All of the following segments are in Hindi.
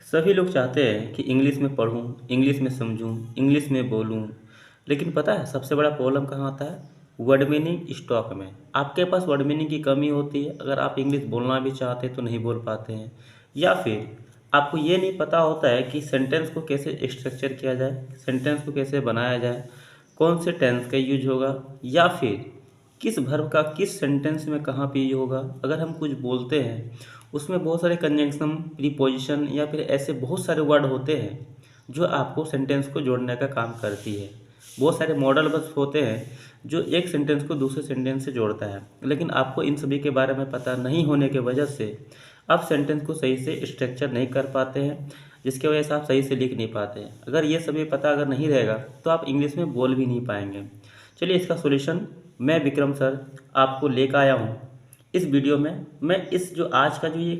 सभी लोग चाहते हैं कि इंग्लिश में पढूँ, इंग्लिश में समझूँ, इंग्लिश में बोलूँ, लेकिन पता है सबसे बड़ा प्रॉब्लम कहाँ आता है? वर्ड मीनिंग स्टॉक में। आपके पास वर्ड मीनिंग की कमी होती है, अगर आप इंग्लिश बोलना भी चाहते हैं तो नहीं बोल पाते हैं, या फिर आपको ये नहीं पता होता है कि सेंटेंस को कैसे स्ट्रक्चर किया जाए, सेंटेंस को कैसे बनाया जाए, कौन से टेंस का यूज होगा, या फिर किस वर्ब का किस सेंटेंस में कहाँ पे यूज होगा। अगर हम कुछ बोलते हैं उसमें बहुत सारे कंजंक्शन, प्रीपोजिशन या फिर ऐसे बहुत सारे वर्ड होते हैं जो आपको सेंटेंस को जोड़ने का काम करती है। बहुत सारे मॉडल वर्ड्स होते हैं जो एक सेंटेंस को दूसरे सेंटेंस से जोड़ता है, लेकिन आपको इन सभी के बारे में पता नहीं होने की वजह से आप सेंटेंस को सही से स्ट्रक्चर नहीं कर पाते हैं, जिसकी वजह से आप सही से लिख नहीं पाते हैं। अगर ये सभी पता अगर नहीं रहेगा तो आप इंग्लिश में बोल भी नहीं पाएंगे। चलिए इसका सॉल्यूशन मैं विक्रम सर आपको लेकर आया हूँ इस वीडियो में। मैं इस जो आज का जो ये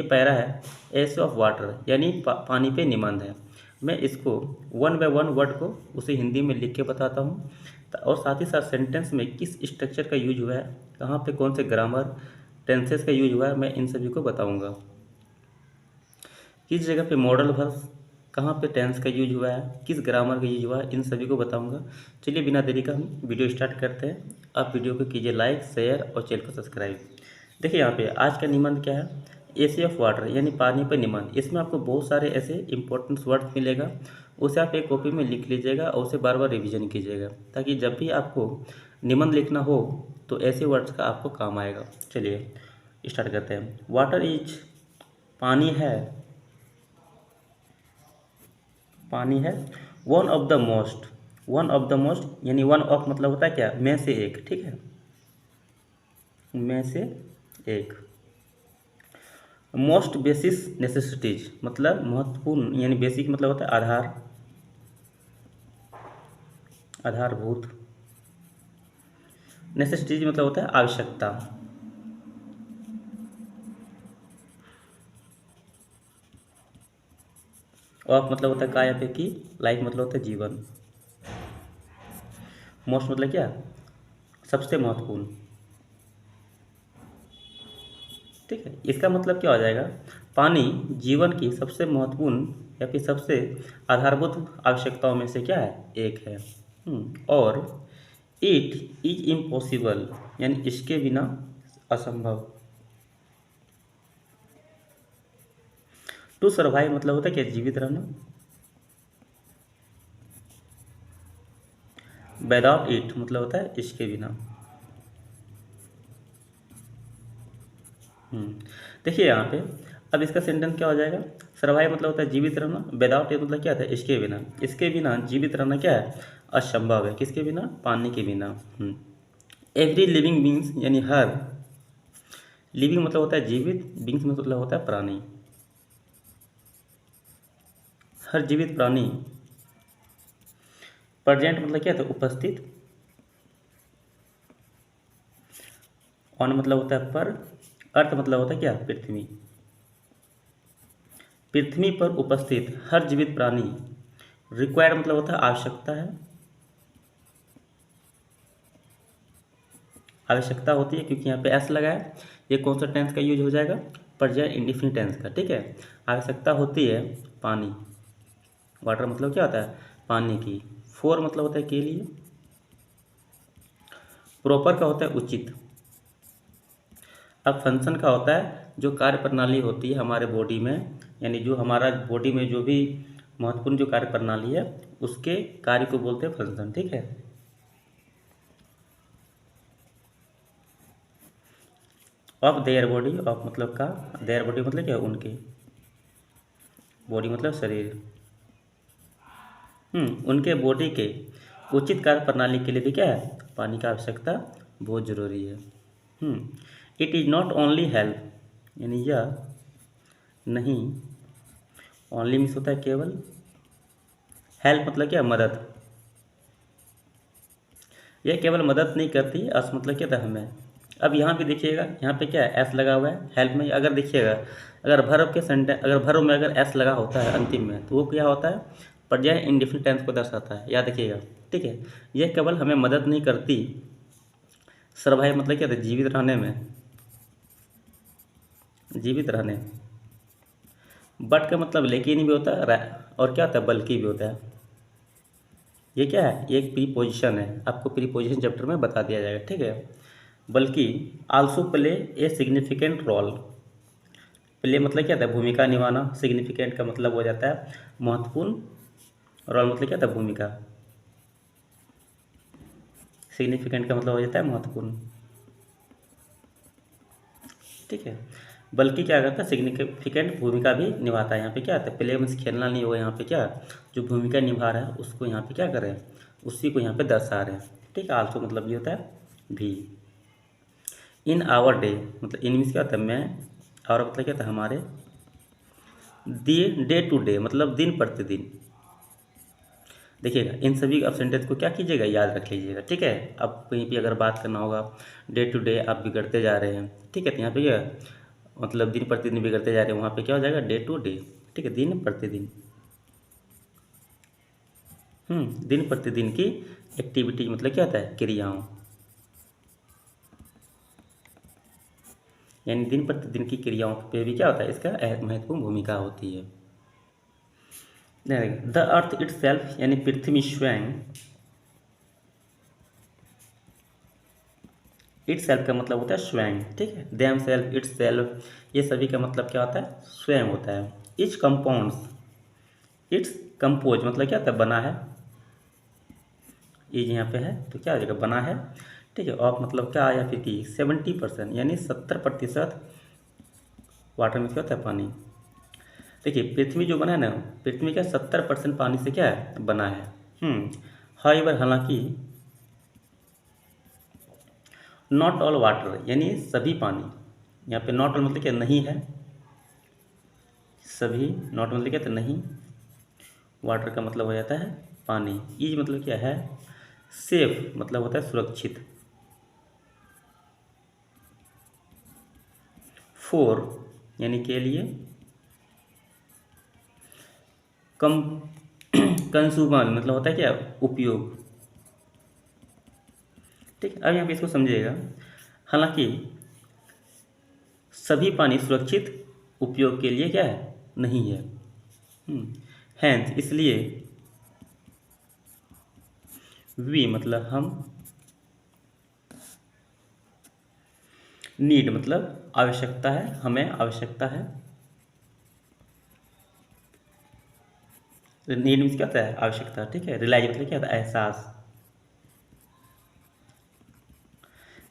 पैरा है एसे ऑफ वाटर, यानी पानी पे निबंध है। मैं इसको वन बाय वन वर्ड को उसे हिंदी में लिख के बताता हूँ, और साथ ही साथ सेंटेंस में किस स्ट्रक्चर का यूज हुआ है, कहाँ पे कौन से ग्रामर टेंसेस का यूज हुआ है, मैं इन सभी को बताऊँगा। किस जगह पे मॉडल वर्ब्स, कहाँ पे टेंस का यूज हुआ है, किस ग्रामर का यूज हुआ है, इन सभी को बताऊंगा। चलिए बिना देरी का हम वीडियो स्टार्ट करते हैं। आप वीडियो को कीजिए लाइक, शेयर और चैनल को सब्सक्राइब। देखिए यहाँ पे आज का निबंध क्या है, एसे ऑफ वाटर यानी पानी पर निबंध। इसमें आपको बहुत सारे ऐसे इंपॉर्टेंट वर्ड्स मिलेगा, उसे आप एक कॉपी में लिख लीजिएगा और उसे बार बार रिविजन कीजिएगा, ताकि जब भी आपको निबंध लिखना हो तो ऐसे वर्ड्स का आपको काम आएगा। चलिए स्टार्ट करते हैं। वाटर इज, पानी है, पानी है। वन ऑफ द मोस्ट यानी वन ऑफ मतलब होता है क्या, में से एक, ठीक है, में से एक। मोस्ट बेसिस नेसेसिटीज मतलब महत्वपूर्ण, यानी बेसिक मतलब होता है आधार, आधारभूत। नेसेसिटीज मतलब होता है आवश्यकता। ऑफ मतलब होता है काय पे की, लाइफ मतलब होता है जीवन। मोस्ट मतलब क्या, सबसे महत्वपूर्ण, ठीक है। इसका मतलब क्या हो जाएगा, पानी जीवन की सबसे महत्वपूर्ण या फिर सबसे आधारभूत आवश्यकताओं में से क्या है, एक है। और इट इज इम्पॉसिबल यानी इसके बिना असंभव। टू सर्वाइव मतलब होता है क्या, जीवित रहना। विदाउट इट मतलब होता है इसके बिना। देखिए यहाँ पे अब इसका सेंटेंस क्या हो जाएगा, सर्वाइव मतलब होता है जीवित रहना, विदाउट इट मतलब क्या था, इसके बिना। इसके बिना जीवित रहना क्या है, असंभव है। किसके बिना, पानी के बिना। एवरी लिविंग बींग्स यानी हर, लिविंग मतलब होता है जीवित, बींग्स मतलब होता है प्राणी, हर जीवित प्राणी। प्रेजेंट मतलब क्या था, उपस्थित। ऑन मतलब होता है पर। अर्थ मतलब होता है क्या, पृथ्वी। पृथ्वी पर उपस्थित हर जीवित प्राणी। रिक्वायर्ड मतलब होता है आवश्यकता है, आवश्यकता होती है, क्योंकि यहाँ पे एस लगा है। ये कौन सा टेंस का यूज हो जाएगा, प्रेजेंट इंडेफिनिट टेंस का, ठीक है। आवश्यकता होती है पानी, वाटर मतलब क्या होता है, पानी की। फॉर मतलब होता है के लिए। प्रॉपर का होता है उचित। अब फंक्शन का होता है जो कार्य प्रणाली होती है हमारे बॉडी में, यानी जो हमारा बॉडी में जो भी महत्वपूर्ण जो कार्य प्रणाली है उसके कार्य को बोलते हैं फंक्शन, ठीक है। ऑफ देयर बॉडी, ऑफ मतलब का, देयर बॉडी मतलब क्या है, उनके, बॉडी मतलब शरीर। उनके बॉडी के उचित कार्य प्रणाली के लिए भी क्या है, पानी की आवश्यकता बहुत ज़रूरी है। It is not only help यानी यह नहीं, ओनली मीन्स होता है केवल, हेल्प मतलब क्या, मदद। यह केवल मदद नहीं करती, अस मतलब क्या था, हमें। अब यहाँ पे देखिएगा, यहाँ पे क्या है, एस लगा हुआ है हेल्प में। अगर देखिएगा, अगर वर्ब के सेंटेंस, अगर वर्ब में अगर एस लगा होता है अंतिम में, तो वो क्या होता है, प्रेजेंट इंडेफिनिट टेंस को दर्शाता है, याद रखिएगा, ठीक है। यह केवल हमें मदद नहीं करती, सर्वाइव मतलब क्या था, जीवित रहने में, जीवित रहने, बट का मतलब लेकिन भी होता है, और क्या होता है, बल्कि भी होता है। ये क्या है, ये एक प्रीपोजिशन है, आपको प्रीपोजिशन चैप्टर में बता दिया जाएगा, ठीक है। बल्कि also play a significant role. Play मतलब क्या था, भूमिका निभाना। सिग्निफिकेंट का मतलब हो जाता है महत्वपूर्ण। रोल मतलब क्या था, भूमिका। सिग्निफिकेंट का मतलब हो जाता है महत्वपूर्ण, ठीक है। बल्कि क्या करता है, सिग्निफिकेंट भूमिका भी निभाता है। यहाँ पे क्या आता है, प्ले मीन्स खेलना नहीं होगा, यहाँ पे क्या जो भूमिका निभा रहा है उसको यहाँ पे क्या करें, उसी को यहाँ पे दर्शा रहे हैं, ठीक है। आल्सो मतलब ये होता है भी। इन आवर डे मतलब इन मीन्स क्या होता है मैं, और मतलब क्या होता है हमारे। डे टू डे मतलब दिन प्रतिदिन। देखिएगा इन सभी अब सेंटेंस को क्या कीजिएगा, याद रख लीजिएगा, ठीक है। अब कहीं भी अगर बात करना होगा, डे टू डे आप बिगड़ते जा रहे हैं, ठीक है, तो यहाँ पे क्या मतलब दिन प्रतिदिन बिगड़ते जा रहे हैं, वहाँ पे क्या हो जाएगा, डे टू डे, ठीक है, दिन प्रतिदिन। दिन प्रतिदिन की एक्टिविटी मतलब क्या होता है, क्रियाओं, यानी दिन प्रतिदिन की क्रियाओं पे भी क्या होता है, इसका महत्वपूर्ण भूमिका होती है। द अर्थ इट सेल्फ यानी पृथ्वी स्वयं। इट सेल्फ का मतलब होता है स्वयं, ठीक है। देम सेल्फ, इट सेल्फ, ये सभी का मतलब क्या होता है, स्वयं होता है। इच कंपाउंड्स, इट्स कंपोज मतलब क्या होता है, बना है। इज यहाँ पे है तो क्या हो जाएगा, बना है, ठीक है। ऑफ मतलब क्या आया, फिर की 70% यानी 70% वाटर में क्या होता है, पानी। देखिए पृथ्वी जो बना है ना, पृथ्वी का 70% पानी से क्या है, बना है। हाउएवर हालांकि, नॉट ऑल वाटर यानी सभी पानी। यहाँ पे नॉट ऑल मतलब क्या, नहीं है, सभी। नॉट मतलब क्या था, नहीं। वाटर का मतलब हो जाता है पानी। इज मतलब क्या है, सेफ मतलब होता है सुरक्षित। फोर यानी के लिए। कम कंज्यूमर मतलब होता है क्या, उपयोग, ठीक। अब यहाँ पे इसको समझिएगा। हालांकि सभी पानी सुरक्षित उपयोग के लिए क्या है, नहीं है। हैंस इसलिए, वी मतलब हम, नीड मतलब आवश्यकता है, हमें आवश्यकता है। नीड मीन्स क्या होता है, आवश्यकता, ठीक है। रिलाइज मतलब क्या होता है, एहसास।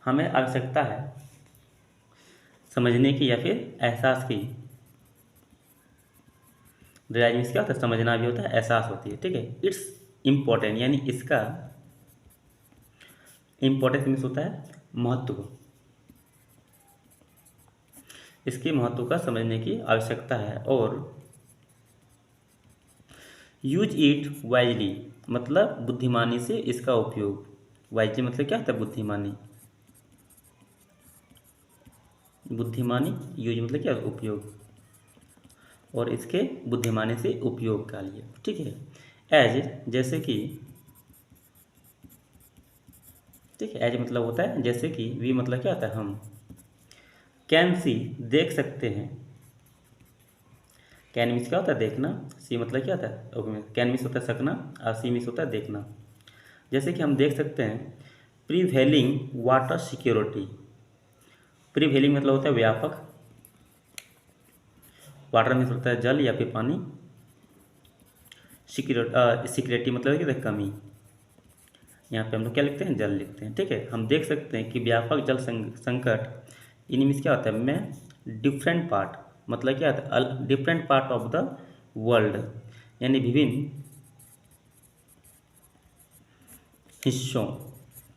हमें आवश्यकता है समझने की या फिर एहसास की। रिलाइज मीन्स क्या होता है, समझना भी होता है, एहसास होती है, ठीक है। इट्स इम्पोर्टेंट यानी इसका, इम्पोर्टेंस मीन्स होता है महत्व। इसके महत्व का समझने की आवश्यकता है। और यूज इट वाइजली मतलब बुद्धिमानी से इसका उपयोग। वाइजली मतलब क्या होता है, बुद्धिमानी। बुद्धिमानी, यूज मतलब क्या, उपयोग, और इसके बुद्धिमानी से उपयोग का लिए, ठीक है। एज जैसे कि, ठीक है। एज मतलब होता है जैसे कि। वी मतलब क्या होता है, हम। कैन सी देख सकते हैं। कैन मीन्स क्या होता है, देखना। सी मतलब क्या होता है, ओके, कैन मीन्स होता है सकना, और सी मीन्स होता है देखना। जैसे कि हम देख सकते हैं, प्रीवेलिंग वाटर सिक्योरिटी। प्रीवेलिंग मतलब होता है व्यापक। वाटर मीन्स होता है जल या फिर पानी। सिक्योरिटी मतलब क्या होता है, कमी। यहाँ पे हम लोग क्या लिखते हैं, जल लिखते हैं, ठीक है। हम देख सकते हैं कि व्यापक जल संकट, इन मीन्स क्या होता है, में डिफरेंट पार्ट मतलब क्या होता है, different part of the world यानी विभिन्न हिस्सों।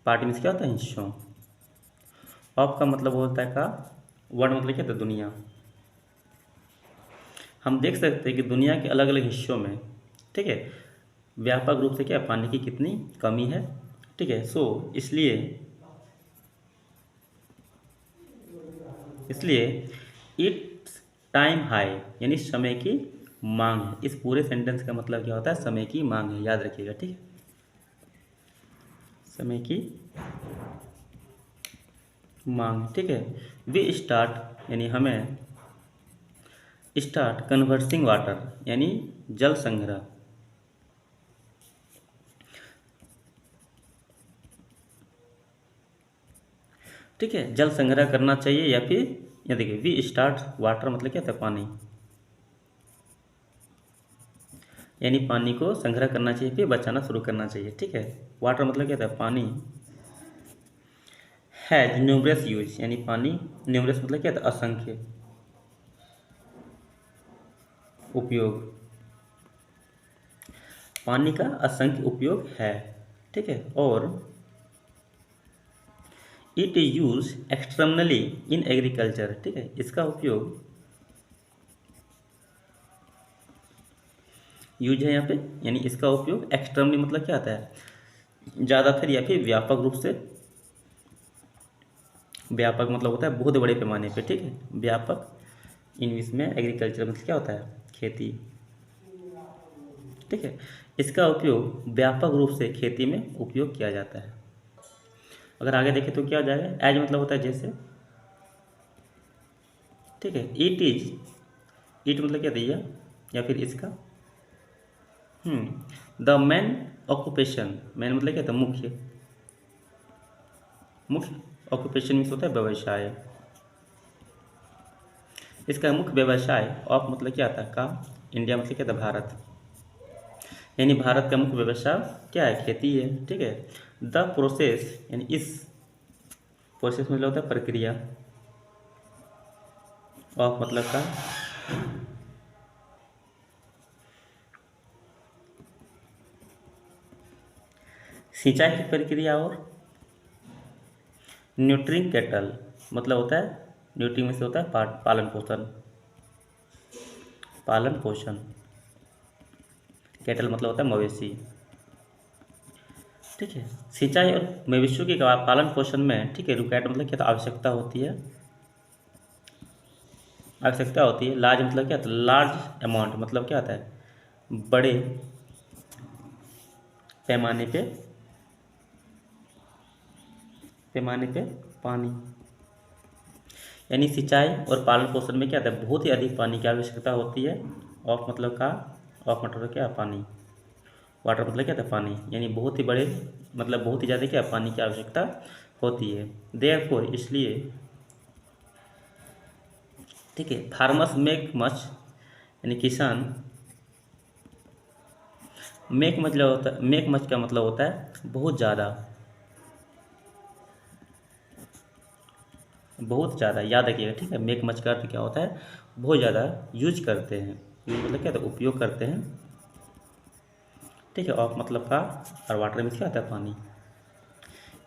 पार्ट मीन्स क्या होता है, हिस्सों। ऑफ का मतलब होता है का, वर्ल्ड मतलब क्या होता है, दुनिया। हम देख सकते हैं कि दुनिया के अलग अलग हिस्सों में, ठीक है, व्यापक रूप से क्या पानी की कितनी कमी है, ठीक है। सो इसलिए, इसलिए इट्स टाइम हाई यानी समय की मांग है। इस पूरे सेंटेंस का मतलब क्या होता है, समय की मांग है, याद रखिएगा, ठीक है। समय की मांग, ठीक है। वी स्टार्ट यानी हमें स्टार्ट कन्वर्सिंग वाटर यानी जल संग्रह। ठीक है, जल संग्रह करना चाहिए या फिर या देखिए वी स्टार्ट वाटर मतलब क्या था, पानी, यानी पानी को संग्रह करना चाहिए फिर बचाना शुरू करना चाहिए। ठीक है, वाटर मतलब क्या था, पानी। हैज न्यूमरस यूज यानी पानी, न्यूमरस मतलब क्या था, असंख्य उपयोग, पानी का असंख्य उपयोग है। ठीक है, और it is use externally in agriculture. ठीक है, इसका उपयोग यूज है यहाँ पे, यानी इसका उपयोग एक्सटर्नली मतलब क्या आता है, ज़्यादातर या फिर व्यापक रूप से। व्यापक मतलब होता है बहुत बड़े पैमाने पे। ठीक है, व्यापक इंग्लिश में एग्रीकल्चर मतलब क्या होता है, खेती। ठीक है, इसका उपयोग व्यापक रूप से खेती में उपयोग किया जाता है। अगर आगे देखें तो क्या हो जाएगा, एज मतलब होता है जैसे। ठीक है, इट इज, इट मतलब क्या दिया या फिर इसका, द मैन ऑक्यूपेशन, मैन मतलब क्या था, मुख्य, मुख्य ऑक्यूपेशन मीन्स होता है व्यवसाय। इसका मुख्य व्यवसाय ऑफ मतलब क्या था, काम, इंडिया मतलब क्या था, भारत, यानी भारत का मुख्य व्यवसाय क्या है, खेती है। ठीक है, द प्रोसेस यानी इस प्रोसेस मतलब होता है प्रक्रिया, ऑफ मतलब का, सिंचाई की प्रक्रिया, और न्यूट्रिंग कैटल मतलब होता है, न्यूट्रिंग में से होता है पालन पोषण, पालन पोषण, कैटल मतलब होता है मवेशी। ठीक है, सिंचाई और मवेशियों के पालन पोषण में, ठीक है, रिक्वायर्ड मतलब क्या था, आवश्यकता होती है, आवश्यकता होती है। लार्ज मतलब क्या था, लार्ज अमाउंट मतलब क्या होता है, बड़े पैमाने पे, पैमाने पे पानी, यानी सिंचाई और पालन पोषण में क्या होता है, बहुत ही अधिक पानी की आवश्यकता होती है। ऑफ मतलब का, ऑफ मतलब क्या, पानी, वाटर मतलब क्या था, पानी, यानी बहुत ही बड़े मतलब बहुत ही ज़्यादा क्या, पानी की आवश्यकता होती है। देयरफॉर इसलिए, ठीक है, फार्मर्स मेक मच यानी किसान, मेक मतलब होता है, मेक मच का मतलब होता है बहुत ज़्यादा, बहुत ज़्यादा, याद रखिएगा। ठीक है, मेक मच का अर्थ क्या होता है, बहुत ज़्यादा यूज करते हैं, यूज मतलब क्या होता है, उपयोग करते हैं। ठीक है, ऑफ मतलब का, और वाटर में क्या होता है, पानी,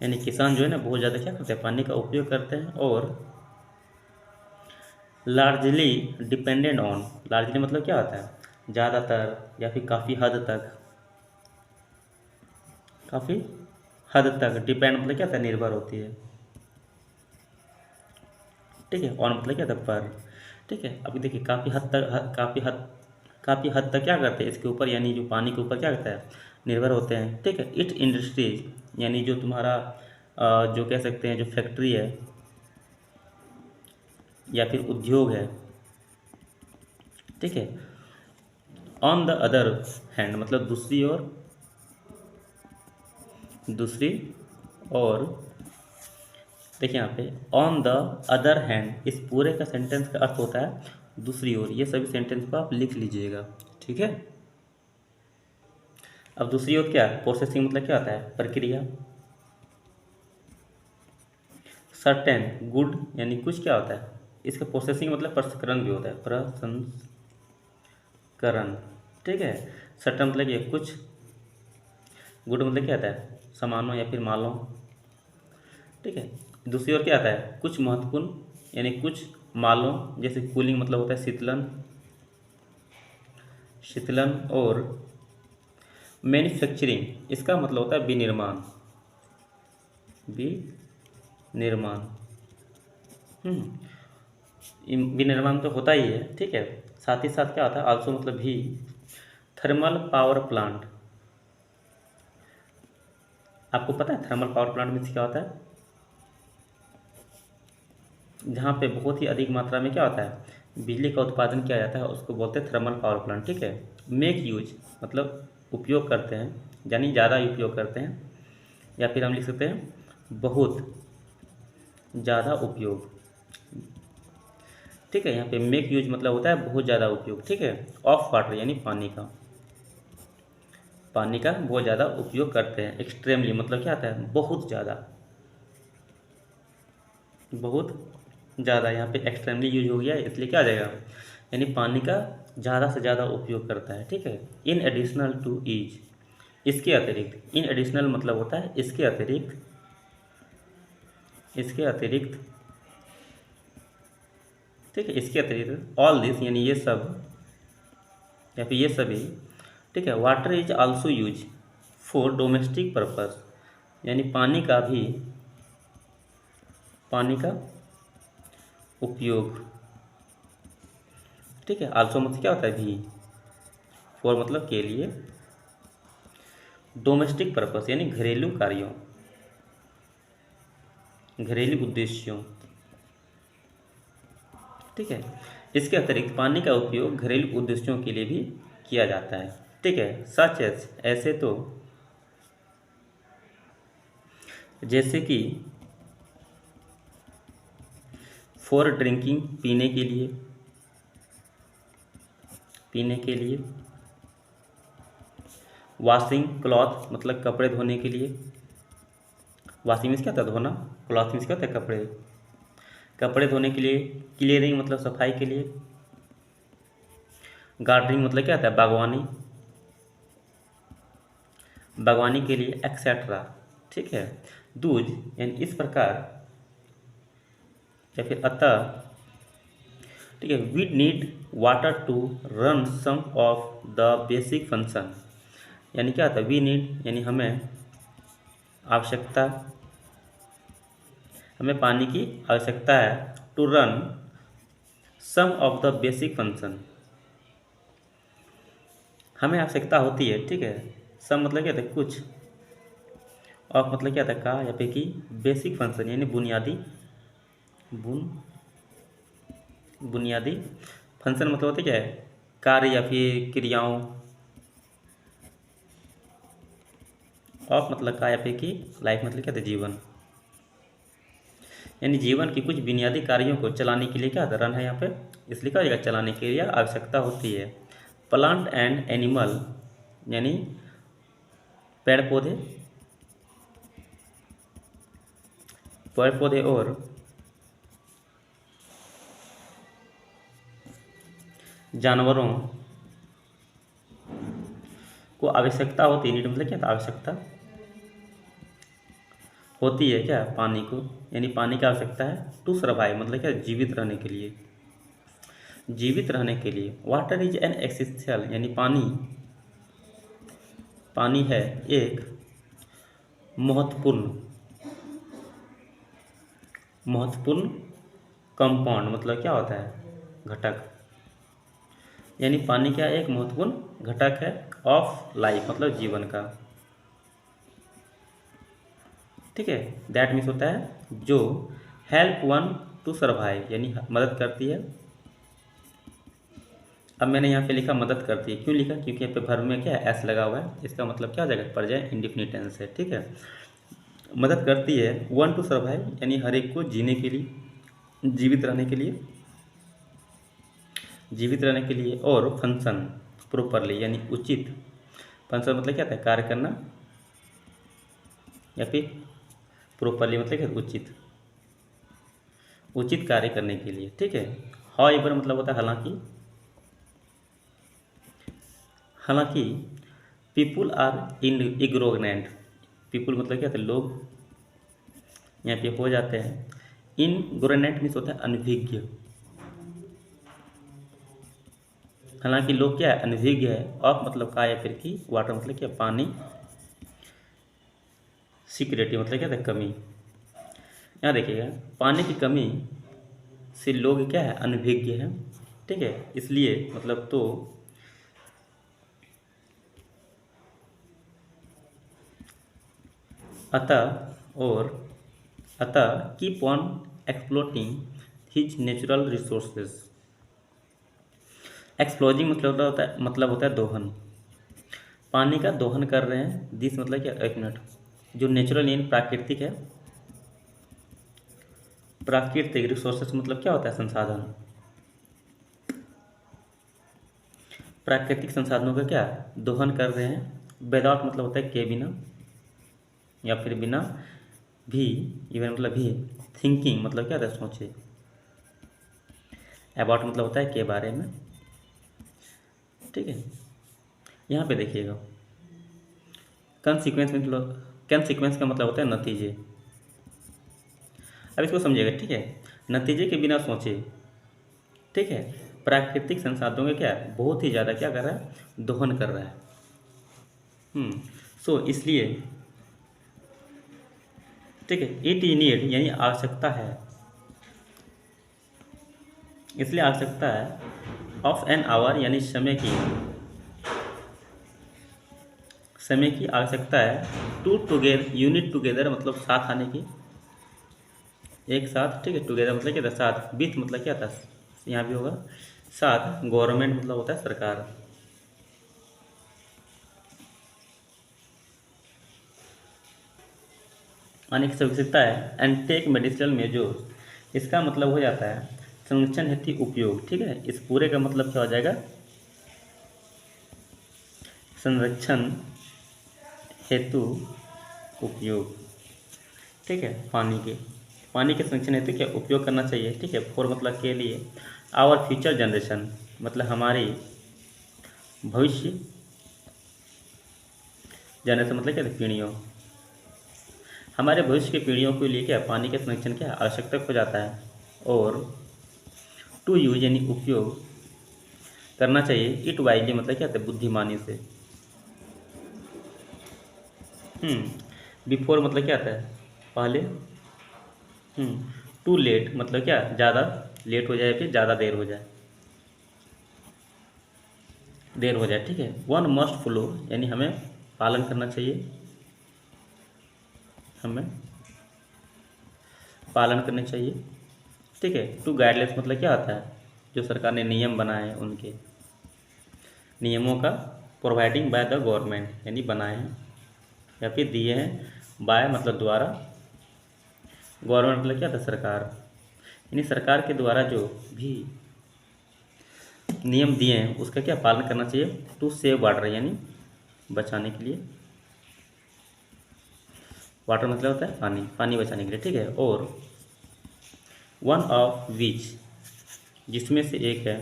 यानी किसान जो है ना बहुत ज़्यादा क्या करते हैं, पानी का उपयोग करते हैं। और लार्जली डिपेंडेंट ऑन, लार्जली मतलब क्या होता है, ज़्यादातर या फिर काफ़ी हद तक, काफ़ी हद तक, डिपेंड मतलब क्या होता है, निर्भर होती है। ठीक है, ऑन मतलब क्या था, पर। ठीक है, अभी देखिए काफ़ी हद तक, काफ़ी हद तक क्या करते हैं इसके ऊपर, यानी जो पानी के ऊपर क्या करता है, निर्भर होते हैं। ठीक है, इट इंडस्ट्रीज यानी जो तुम्हारा जो कह सकते हैं जो फैक्ट्री है या फिर उद्योग है। ठीक है, ऑन द अदर हैंड मतलब दूसरी ओर, दूसरी और, देखिए यहाँ पे ऑन द अदर हैंड, इस पूरे का सेंटेंस का अर्थ होता है दूसरी ओर। ये सभी सेंटेंस को आप लिख लीजिएगा। ठीक है, अब दूसरी ओर क्या है, प्रोसेसिंग मतलब क्या होता है, प्रक्रिया। सर्टेन गुड यानी कुछ क्या होता है, इसका प्रोसेसिंग मतलब प्रसंस्करण भी होता है, प्रसंस्करण। ठीक है, सर्टेन मतलब ये कुछ, गुड मतलब क्या आता है, सामानों या फिर मालों। ठीक है, दूसरी ओर क्या आता है, कुछ महत्वपूर्ण यानी कुछ मालों, जैसे कूलिंग मतलब होता है शीतलन, शीतलन। और मैन्युफैक्चरिंग इसका मतलब होता है विनिर्माण, विनिर्माण। विनिर्माण तो होता ही है। ठीक है, साथ ही साथ क्या होता है, आल्सो मतलब भी, थर्मल पावर प्लांट। आपको पता है थर्मल पावर प्लांट में क्या होता है, जहाँ पे बहुत ही अधिक मात्रा में क्या होता है, बिजली का उत्पादन किया जाता है उसको बोलते हैं थर्मल पावर प्लांट, ठीक है। मेक यूज मतलब उपयोग करते हैं, यानी ज़्यादा उपयोग करते हैं, या फिर हम लिख सकते हैं बहुत ज़्यादा उपयोग, ठीक है। यहाँ पे मेक यूज मतलब होता है बहुत ज़्यादा उपयोग, ठीक है। ऑफ वाटर यानी पानी का बहुत ज़्यादा उपयोग करते हैं। एक्सट्रीमली मतलब क्या आता है, बहुत ज़्यादा, बहुत ज़्यादा। यहाँ पे एक्सट्रीमली यूज हो गया इसलिए क्या आ जाएगा, यानी पानी का ज़्यादा से ज़्यादा उपयोग करता है, ठीक है। इन एडिशनल टू ईज, इसके अतिरिक्त, इन एडिशनल मतलब होता है इसके अतिरिक्त, इसके अतिरिक्त, ठीक है। इसके अतिरिक्त ऑल दिस यानी ये सब, या फिर ये सभी, ठीक है। Water is also use for domestic purpose, यानी पानी का उपयोग, ठीक है। आल्सो मतलब क्या होता है भी, फॉर मतलब के लिए, डोमेस्टिक पर्पस यानी घरेलू कार्यों, घरेलू उद्देश्यों, ठीक है। इसके अतिरिक्त पानी का उपयोग घरेलू उद्देश्यों के लिए भी किया जाता है, ठीक है। सच एज ऐसे तो, जैसे कि फॉर ड्रिंकिंग पीने के लिए, वॉशिंग क्लॉथ मतलब कपड़े धोने के लिए, वॉशिंग मीन्स क्या होता है धोना, क्लॉथ मीन्स क्या होता है कपड़े धोने के लिए, क्लियरिंग मतलब सफाई के लिए, गार्डनिंग मतलब क्या होता है बागवानी के लिए, एक्सेट्रा, ठीक है। दूज यानी इस प्रकार, या फिर अतः, ठीक है। We need water to run some of the basic function, यानी क्या होता है वी नीड यानी आवश्यकता हमें पानी की आवश्यकता है, to run some of the basic function, हमें आवश्यकता होती है, ठीक है। सम मतलब क्या था कुछ, ऑफ मतलब क्या था का, या फिर की, बेसिक फंक्शन यानी बुनियादी फंक्शन मतलब होते क्या है, कार्य या फिर क्रियाओं, ऑफ मतलब का, या फिर की, लाइफ मतलब क्या था जीवन, यानी जीवन की कुछ बुनियादी कार्यों को चलाने के लिए क्या था रन है यहाँ पे, इसलिए क्या हो जाएगा चलाने के लिए आवश्यकता होती है। प्लांट एंड एनिमल यानी पेड़ पौधे और जानवरों को आवश्यकता होती है, नीड मतलब क्या था आवश्यकता होती है क्या पानी को, यानी पानी की आवश्यकता है टू सर्वाइव मतलब क्या जीवित रहने के लिए। वाटर इज एन एसेंशियल यानी पानी है एक महत्वपूर्ण कंपाउंड मतलब क्या होता है घटक, यानी पानी क्या एक महत्वपूर्ण घटक है ऑफ लाइफ मतलब जीवन का, ठीक है। दैट मीन्स होता है जो हेल्प वन टू सर्वाइव यानी मदद करती है। अब मैंने यहाँ पे लिखा मदद करती है, क्यों लिखा, क्योंकि यहाँ पे वर्ब में क्या है एस लगा हुआ है, इसका मतलब क्या हो जाएगा पड़ जाए इंडिफिनिट टेंस है, ठीक है। मदद करती है वन टू सर्वाइव यानी हर एक को जीने के लिए, जीवित रहने के लिए, और फंक्शन प्रॉपरली यानी उचित, फंक्शन मतलब क्या था कार्य करना, या फिर प्रॉपरली मतलब क्या उचित कार्य करने के लिए, ठीक है। हाउएवर मतलब होता है हालांकि people are in ignorant, people मतलब क्या होता है लोग, यहाँ पे हो जाते हैं, इनग्नोरेंट मीन्स होता है अनभिज्ञ, हालांकि लोग क्या है अनभिज्ञ है, ऑफ मतलब का, या फिर की, वाटर मतलब क्या पानी, सिक्योरिटी मतलब क्या था कमी। यहाँ देखिएगा पानी की कमी से लोग क्या है अनभिज्ञ है, ठीक है। इसलिए मतलब तो अतः keep on exploiting his natural resources, exploiting मतलब होता है दोहन। पानी का दोहन कर रहे हैं, दिस मतलब क्या, एक मिनट, जो नेचुरल यानी प्राकृतिक है, प्राकृतिक रिसोर्सेस मतलब क्या होता है, संसाधन, प्राकृतिक संसाधनों का क्या दोहन कर रहे हैं। विदाउट मतलब होता है के बिना या फिर बिना, भी इवन मतलब भी, थिंकिंग मतलब क्या होता है, सोचे, अबाउट मतलब होता है के बारे में, ठीक है। यहाँ पे देखिएगा, कंसीक्वेंस मतलब, कंसीक्वेंस का मतलब होता है नतीजे। अब इसको समझिएगा, ठीक है, नतीजे के बिना सोचे, ठीक है, प्राकृतिक संसाधनों का क्या है, बहुत ही ज़्यादा क्या कर रहा है, दोहन कर रहा है। सो इसलिए, ठीक है, इट इज नीड यानी आवश्यकता है, इसलिए आवश्यकता है ऑफ एन आवर यानी समय की आवश्यकता है, टू टुगेदर यूनिट टुगेदर मतलब साथ आने की, एक साथ, ठीक है, टुगेदर मतलब क्या था, साथ, विथ मतलब क्या था, यहाँ भी होगा साथ, गवर्नमेंट मतलब होता है सरकार, आने की आवश्यकता है। एंड टेक मेडिसिनल मेजर्स, इसका मतलब हो जाता है संरक्षण हेतु उपयोग, ठीक है, इस पूरे का मतलब क्या हो जाएगा, संरक्षण हेतु उपयोग, ठीक है, पानी के संरक्षण हेतु क्या उपयोग करना चाहिए, ठीक है, फॉर मतलब के लिए, आवर फ्यूचर जनरेशन मतलब हमारी भविष्य, जनरेशन मतलब क्या है, पीढ़ियों, हमारे भविष्य की पीढ़ियों के लिए क्या पानी के संरक्षण क्या आवश्यकता हो जाता है। और टू यूज यानी उपयोग करना चाहिए, इट वाइजली मतलब क्या होता है, बुद्धिमानी से। बिफोर मतलब क्या आता है, पहले। टू लेट मतलब क्या, ज़्यादा लेट हो जाए, फिर ज़्यादा देर हो जाए, ठीक है। वन मस्ट फॉलो यानी हमें पालन करना चाहिए, हमें पालन करने चाहिए, ठीक है। टू गाइडलाइंस मतलब क्या आता है, जो सरकार ने नियम बनाए हैं उनके नियमों का, प्रोवाइडिंग बाय द गवर्नमेंट यानी बनाए हैं या फिर दिए हैं, बाय मतलब द्वारा, गवर्नमेंट मतलब क्या था, सरकार, यानी सरकार के द्वारा जो भी नियम दिए हैं उसका क्या पालन करना चाहिए। टू सेव वाटर यानी बचाने के लिए, वाटर मतलब होता है पानी, पानी बचाने के लिए, ठीक है। और वन ऑफ विच जिसमें से एक है,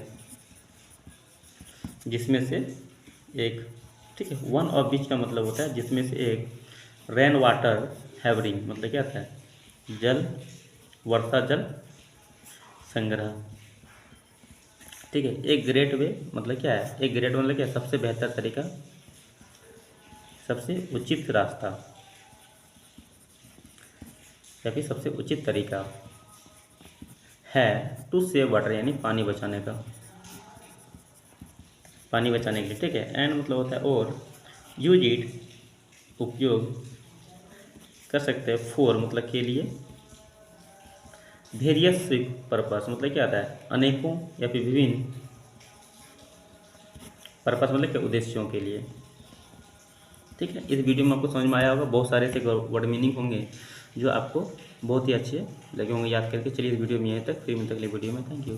जिसमें से एक, ठीक है, वन ऑफ विच का मतलब होता है जिसमें से एक, रेन वाटर हैवरिंग मतलब क्या होता है, जल, वर्षा जल संग्रह, ठीक है। एक ग्रेट वे मतलब क्या है, एक ग्रेट मतलब क्या, सबसे बेहतर तरीका, सबसे उचित रास्ता या फिर सबसे उचित तरीका है, टू सेव वाटर यानी पानी बचाने का, पानी बचाने के लिए, ठीक है। एंड मतलब होता है और, यूज इट उपयोग कर सकते हैं, फॉर मतलब के लिए, वेरियस पर्पस मतलब क्या आता है, अनेकों या फिर विभिन्न, पर्पस मतलब क्या, उद्देश्यों के लिए, ठीक है। इस वीडियो में आपको समझ में आया होगा, बहुत सारे ऐसे वर्ड मीनिंग होंगे जो आपको बहुत ही अच्छे लगे होंगे याद करके। चलिए इस वीडियो में यहीं तक, फिर मिलते अगले वीडियो में, थैंक यू।